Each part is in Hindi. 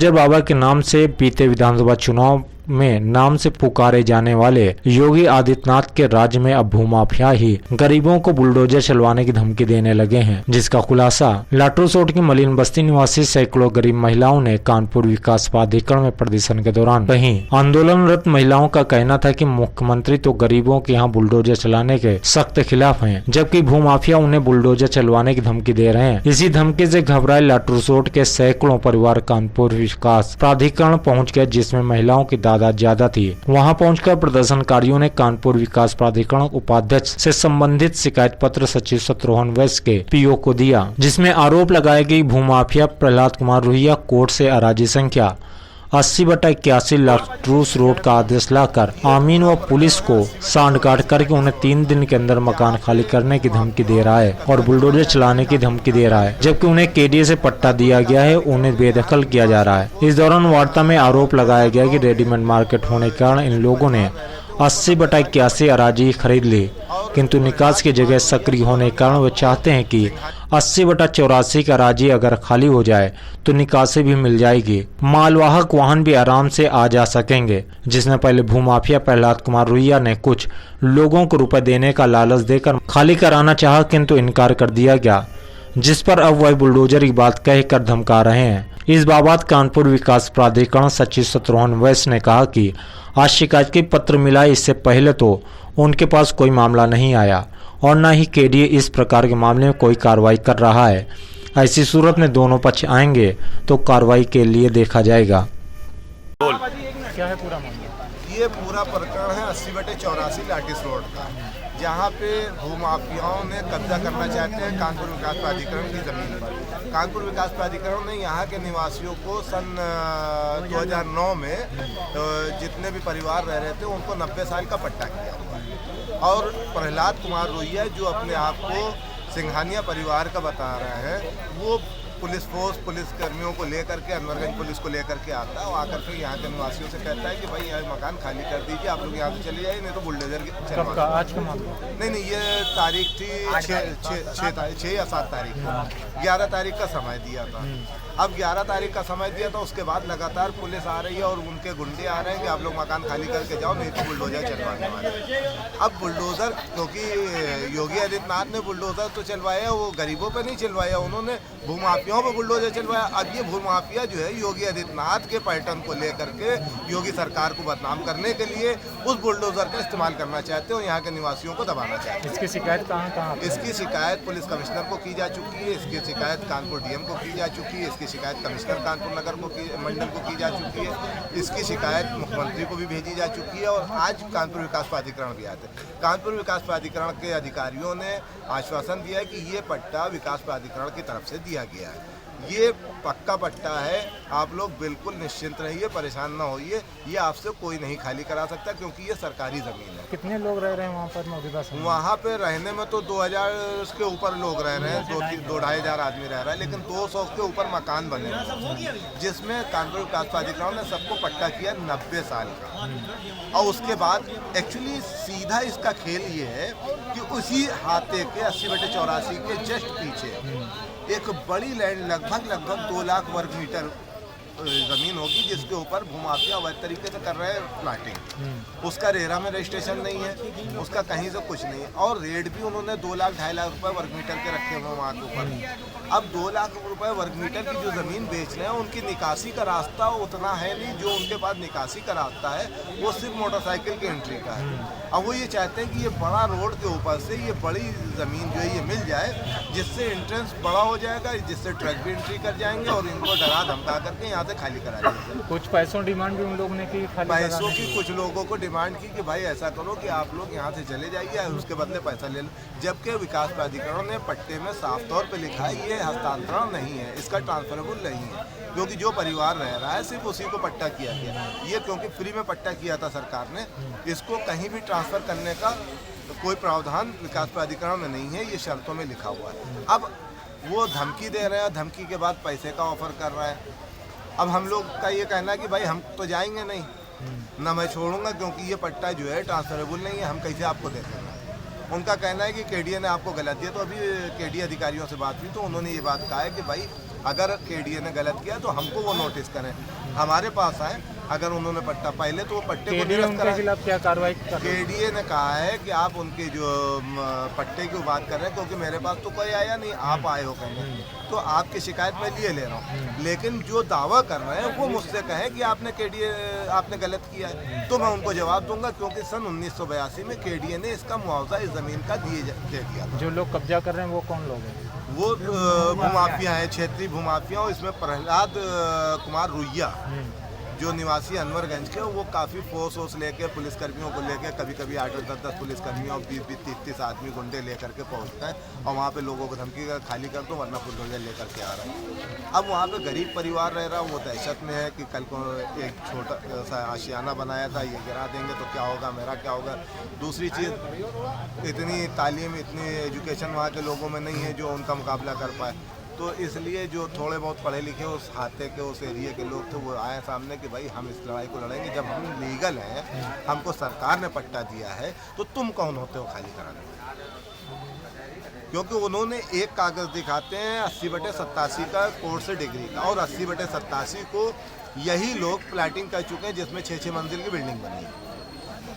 बुलडोजर बाबा के नाम से बीते विधानसभा चुनाव में नाम से पुकारे जाने वाले योगी आदित्यनाथ के राज्य में अब भूमाफिया ही गरीबों को बुलडोजर चलवाने की धमकी देने लगे हैं, जिसका खुलासा लाटूरसोट की मलिन बस्ती निवासी सैकड़ों गरीब महिलाओं ने कानपुर विकास प्राधिकरण में प्रदर्शन के दौरान कही। आंदोलनरत महिलाओं का कहना था कि मुख्यमंत्री तो गरीबों के यहाँ बुलडोजर चलाने के सख्त खिलाफ हैं, जबकि भूमाफिया उन्हें बुलडोजर चलवाने की धमकी दे रहे हैं। इसी धमकी से घबराए लाटूरसोट के सैकड़ों परिवार कानपुर विकास प्राधिकरण पहुँच गए, जिसमें महिलाओं की तादाद ज्यादा थी। वहां पहुंचकर प्रदर्शनकारियों ने कानपुर विकास प्राधिकरण उपाध्यक्ष से संबंधित शिकायत पत्र सचिव शत्रुघ्न वैश्य के पीओ को दिया, जिसमें आरोप लगाए गई भूमाफिया प्रहलाद कुमार रुहिया कोर्ट से अराजी संख्या 80/81 लाटरूस रोड का आदेश लाकर आमीन व पुलिस को सांड-गांठ करके उन्हें 3 दिन के अंदर मकान खाली करने की धमकी दे रहा है और बुलडोजर चलाने की धमकी दे रहा है, जबकि उन्हें केडीए से पट्टा दिया गया है, उन्हें बेदखल किया जा रहा है। इस दौरान वार्ता में आरोप लगाया गया कि रेडीमेड मार्केट होने के कारण इन लोगों ने 80/81 अराजी खरीद ली, किंतु निकास की जगह सक्रिय होने के कारण वे चाहते हैं कि 80/84 का अराजी अगर खाली हो जाए तो निकासी भी मिल जाएगी, मालवाहक वाहन भी आराम से आ जा सकेंगे। जिसमें पहले भूमाफिया प्रहलाद कुमार रुहिया ने कुछ लोगों को रुपए देने का लालच देकर खाली कराना चाहा, किंतु इनकार कर दिया गया, जिस पर अब वह बुलडोजर की बात कहकर धमका रहे हैं। इस बाबत कानपुर विकास प्राधिकरण सचिव शत्रुघ्न वैश्य ने कहा कि आज शिकायत के पत्र मिला, इससे पहले तो उनके पास कोई मामला नहीं आया और न ही केडीए इस प्रकार के मामले में कोई कार्रवाई कर रहा है। ऐसी सूरत में दोनों पक्ष आएंगे तो कार्रवाई के लिए देखा जाएगा। क्या है पूरा मामला? ये पूरा प्रकरण है 80/84 लाटिस रोड का, जहाँ पे भूमाफियाओं ने कब्जा करना चाहते हैं कानपुर विकास प्राधिकरण की ज़मीन पर। कानपुर विकास प्राधिकरण ने यहाँ के निवासियों को सन 2009 में जितने भी परिवार रह रहे थे उनको 90 साल का पट्टा किया हुआ है। और प्रहलाद कुमार रुहिया जो अपने आप को सिंघानिया परिवार का बता रहे हैं, वो पुलिस फोर्स पुलिस कर्मियों को लेकर के अनवरगंज पुलिस को लेकर के आता है और आकर के यहाँ के निवासियों से कहता है कि भाई यह मकान खाली कर दीजिए, आप लोग यहाँ से चले जाइए, नहीं तो बुलडोजर चलवा। आज का मामला? नहीं, ये तारीख थी 6 या 7 तारीख को। 11 तारीख का समय दिया था। अब 11 तारीख का समय दिया था, उसके बाद लगातार पुलिस आ रही है और उनके गुंडे आ रहे हैं कि आप लोग मकान खाली करके जाओ, नहीं तो बुलडोजर चलवाने वाले। अब बुलडोजर, क्योंकि योगी आदित्यनाथ ने बुलडोजर तो चलवाया, वो गरीबों पे नहीं चलवाया, उन्होंने भूमाफियाओं पे बुलडोजर चलवाया। अब ये भूमाफिया जो है योगी आदित्यनाथ के पैटर्न को लेकर के योगी सरकार को बदनाम करने के लिए उस बुलडोजर का इस्तेमाल करना चाहते हैं और यहाँ के निवासियों को दबाना चाहते हैं। इसकी शिकायत कहाँ? इसकी शिकायत पुलिस कमिश्नर को की जा चुकी है, इसकी शिकायत कानपुर डीएम को की जा चुकी है, इसकी शिकायत कमिश्नर कानपुर नगर को मंडल को की जा चुकी है, इसकी शिकायत मुख्यमंत्री को भी भेजी जा चुकी है और आज कानपुर विकास प्राधिकरण भी आते हैं। कानपुर विकास प्राधिकरण के अधिकारियों ने आश्वासन दिया है कि ये पट्टा विकास प्राधिकरण की तरफ से दिया गया है, ये पक्का पट्टा है, आप लोग बिल्कुल निश्चिंत रहिए, परेशान ना होइए, ये आपसे कोई नहीं खाली करा सकता क्योंकि ये सरकारी ज़मीन है। कितने लोग रह रहे हैं वहाँ पर मौजूदा समय? वहाँ पे रहने में तो 2000 के ऊपर लोग रह रहे हैं, 2-2.5 हज़ार आदमी रह रहा है, लेकिन 200 के ऊपर मकान बने हैं, जिसमें कानपुर विकास प्राधिकरण ने सबको पट्टा किया 90 साल का। और उसके बाद एक्चुअली सीधा इसका खेल ये है कि उसी हाथे के 80/84 के जस्ट पीछे एक बड़ी लैंड लगभग 2 लाख वर्ग मीटर ज़मीन होगी, जिसके ऊपर भूमाफिया अवैध तरीके से कर रहे हैं प्लाटिंग। उसका रेरा में रजिस्ट्रेशन नहीं है, उसका कहीं से कुछ नहीं है और रेट भी उन्होंने 2 लाख 2.5 लाख रुपए वर्ग मीटर के रखे हुए वहाँ के ऊपर। अब 2 लाख रुपए वर्ग मीटर की जो ज़मीन बेच रहे हैं, उनकी निकासी का रास्ता उतना है नहीं, जो उनके पास निकासी का रास्ता है वो सिर्फ मोटरसाइकिल की एंट्री का है। अब वो ये चाहते हैं कि ये बड़ा रोड के ऊपर से ये बड़ी ज़मीन जो है ये मिल जाए, जिससे एंट्रेंस बड़ा हो जाएगा, जिससे ट्रक भी एंट्री कर जाएंगे और इनको डरा धमका करके यहाँ से खाली करा देंगे। कुछ पैसों डिमांड भी उन लोगों ने की? पैसों की कुछ लोगों को डिमांड की कि भाई ऐसा करो कि आप लोग यहाँ से चले जाइए, उसके बदले पैसा ले लो, जबकि विकास प्राधिकरण ने पट्टे में साफ तौर पे लिखा है ये हस्तांतरण नहीं है, इसका ट्रांसफरेबल नहीं है, क्योंकि जो परिवार रह रहा है सिर्फ उसी को पट्टा किया गया। ये क्योंकि फ्री में पट्टा किया था सरकार ने, इसको कहीं भी ट्रांसफ़र करने का कोई प्रावधान विकास प्राधिकरण में नहीं है, ये शर्तों में लिखा हुआ है। अब वो धमकी दे रहे हैं, धमकी के बाद पैसे का ऑफर कर रहा है। अब हम लोग का ये कहना है कि भाई हम तो जाएंगे नहीं, ना मैं छोड़ूंगा, क्योंकि ये पट्टा जो है ट्रांसफरेबल नहीं है, हम कैसे आपको दे देंगे। उनका कहना है कि केडीए ने आपको गलत दिया। तो अभी केडीए अधिकारियों से बात हुई तो उन्होंने ये बात कहा है कि भाई अगर केडीए ने गलत किया तो हमको वो नोटिस करें, हमारे पास आए। अगर उन्होंने पट्टा पहले तो वो पट्टे को केडीए निरस्त उनके कराए। खिलाफ क्या कार्रवाई कर रही है? केडीए ने कहा है कि आप उनके जो पट्टे की बात कर रहे हैं, क्योंकि मेरे पास तो कोई आया नहीं, आप आए हो कहने, तो आपकी शिकायत मैं लिए ले रहा हूँ। लेकिन जो दावा कर रहे हैं वो मुझसे कहें कि आपने केडीए आपने गलत किया है, तो मैं उनको जवाब दूंगा, क्योंकि सन 1982 में केडीए ने इसका मुआवजा इस ज़मीन का दे दिया था। जो लोग कब्जा कर रहे हैं वो कौन लोग हैं? वो भूमाफिया हैं, क्षेत्रीय भूमाफिया, और इसमें प्रहलाद कुमार रुइया जो निवासी अनवरगंज के, वो काफ़ी फोर्स लेके पुलिसकर्मियों को लेके, कभी कभी 8-10 पुलिसकर्मियों और 20-30 आदमी गुंडे लेकर के पहुंचते हैं और वहाँ पे लोगों को धमकी का खाली कर दो वरना बुलडोजर लेकर के आ रहा है। अब वहाँ पे गरीब परिवार रह रहा, वो दहशत में है कि कल को एक छोटा सा आशियाना बनाया था, ये गिरा देंगे तो क्या होगा, मेरा क्या होगा। दूसरी चीज़, इतनी तालीम, इतनी एजुकेशन वहाँ के लोगों में नहीं है जो उनका मुकाबला कर पाए, तो इसलिए जो थोड़े बहुत पढ़े लिखे उस हाथे के, उस एरिया के लोग थे, वो आए सामने कि भाई हम इस लड़ाई को लड़ेंगे। जब हम लीगल हैं, हमको सरकार ने पट्टा दिया है, तो तुम कौन होते हो खाली कराने वाले? क्योंकि उन्होंने एक कागज़ दिखाते हैं 80/87 का कोर्ट से डिग्री का, और 80/87 को यही लोग प्लाटिंग कर चुके हैं, जिसमें 6-6 मंजिल की बिल्डिंग बनी है,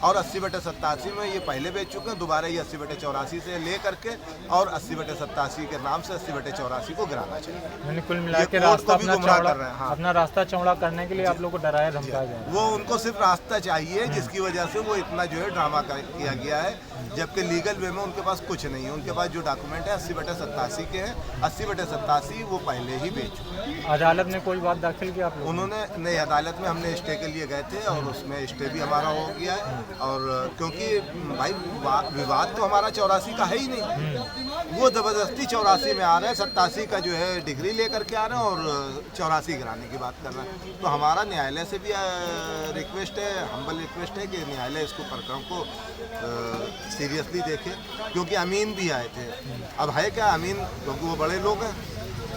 और 80/87 में ये पहले बेच चुके हैं। दोबारा ये 80/84 से ले करके और 80/87 के नाम से 80/84 को गिराना चाहिए। यानी कुल मिला के ये कोर्ट रास्ता को भी अपना गुमराह चौड़ा कर रहे हैं। हाँ। अपना रास्ता चौड़ा करने के लिए आप लोग को डराया धमकाया जा रहा है। वो उनको सिर्फ रास्ता चाहिए, जिसकी वजह से वो इतना जो है ड्रामा किया गया है, जबकि लीगल वे में उनके पास कुछ नहीं है। उनके पास जो डॉक्यूमेंट है 80/87 के हैं, 80/87 वो पहले ही बेच चुके हैं। अदालत ने कोई बात दाखिल की आप लोग? उन्होंने नई अदालत में हमने स्टे के लिए गए थे, और उसमें स्टे भी हमारा हो गया है। और क्योंकि भाई विवाद तो हमारा 84 का है ही नहीं, वो ज़बरदस्ती 84 में आ रहे हैं, 87 का जो है डिग्री लेकर के आ रहे हैं और 84 गिराने की बात कर रहे हैं। तो हमारा न्यायालय से भी रिक्वेस्ट है, हम्बल रिक्वेस्ट है कि न्यायालय इसको प्रकरण को सीरियसली देखे, क्योंकि अमीन भी आए थे। अब है क्या अमीन, क्योंकि वो बड़े लोग हैं,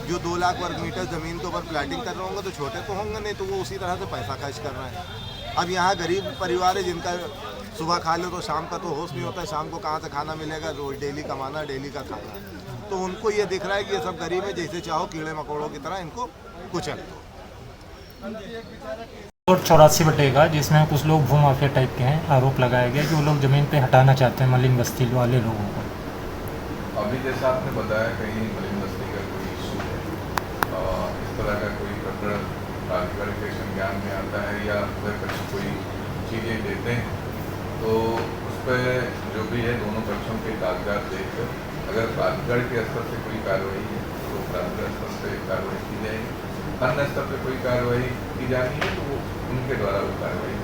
जो 2 लाख वर्ग मीटर ज़मीन के ऊपर प्लाटिंग कर रहे होंगे तो छोटे तो होंगे नहीं, तो वो उसी तरह से पैसा खर्च कर रहे हैं। अब यहाँ गरीब परिवार है जिनका सुबह खा लो तो शाम का तो होश नहीं होता है, शाम को कहाँ से खाना मिलेगा, रोज डेली कमाना, डेली का खाना है। तो उनको ये दिख रहा है कि ये सब गरीब है, जैसे चाहो कीड़े मकोड़ों की तरह इनको कुचल दो। 84 का, जिसमें कुछ लोग भूमाफिया टाइप के हैं, आरोप लगाया गया कि वो लोग ज़मीन पे हटाना चाहते हैं मलिन बस्ती वाले लोगों को। अभी जैसा आपने बताया कहीं मलिन बस्ती का कोई इशू है, इस तरह का कोई प्रकरण राजगढ़ के संज्ञान में आता है या अगर कुछ कोई चीज़ें देते हैं, तो उस पर जो भी है दोनों पक्षों के कागजात देखकर अगर राजगढ़ के स्तर से कोई कार्रवाई है तो राजगढ़ स्तर से कार्रवाई की जाएगी, अन्य स्तर पर कोई कार्रवाई की जानी है तो वो उनके द्वारा वो कार्रवाई